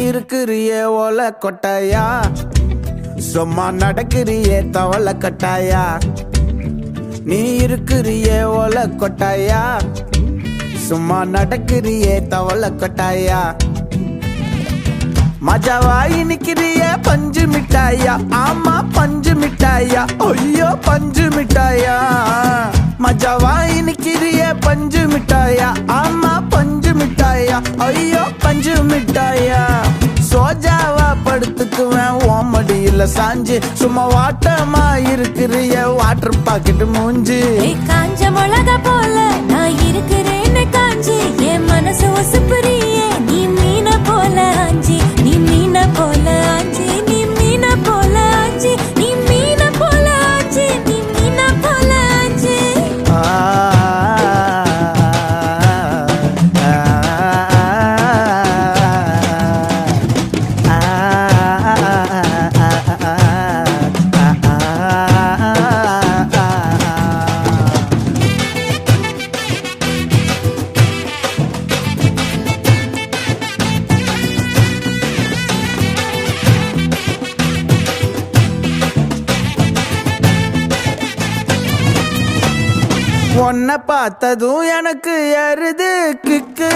இருக்கிறியே ஓல கொட்டாயா, சும்மா நடக்கிறியே தவள கட்டாயா. நீ இருக்கிறியே ஓல கொட்டாயா, சும்மா நடக்கிறியே தவள கொட்டாயா. மஜாவாயி நிக்கிறிய பஞ்சு மிட்டாயா, ஆமா பஞ்சு மிட்டாயா, ஐயோ பஞ்சு மிட்டாயா. மஜாவாயி நிக்கிறிய பஞ்சு மிட்டாயா, ஆமா பஞ்சு மிட்டாயா, ஐயோ பஞ்சு மிட்டாயா. சோஜாவா படுத்துக்குவேன் ஓமடியில சாஞ்சு, சும்மா வாட்டமா இருக்கிறிய வாட்டர் பாக்கெட் மூஞ்சி. காஞ்ச மிளகா போல நான் இருக்கிறேன்னு காஞ்சி, என் மனசு ஒசுப்புறியே நீ மீன போல ஆஞ்சி. நீ மீன போல ஆஞ்சி, நீ மீன போல ஆஞ்சி, நீ மீன போல ஆஞ்சி, நீ மீன போல ஆஞ்சி. உன்னை பார்த்ததும் எனக்கு ஏறுது கிக்கு.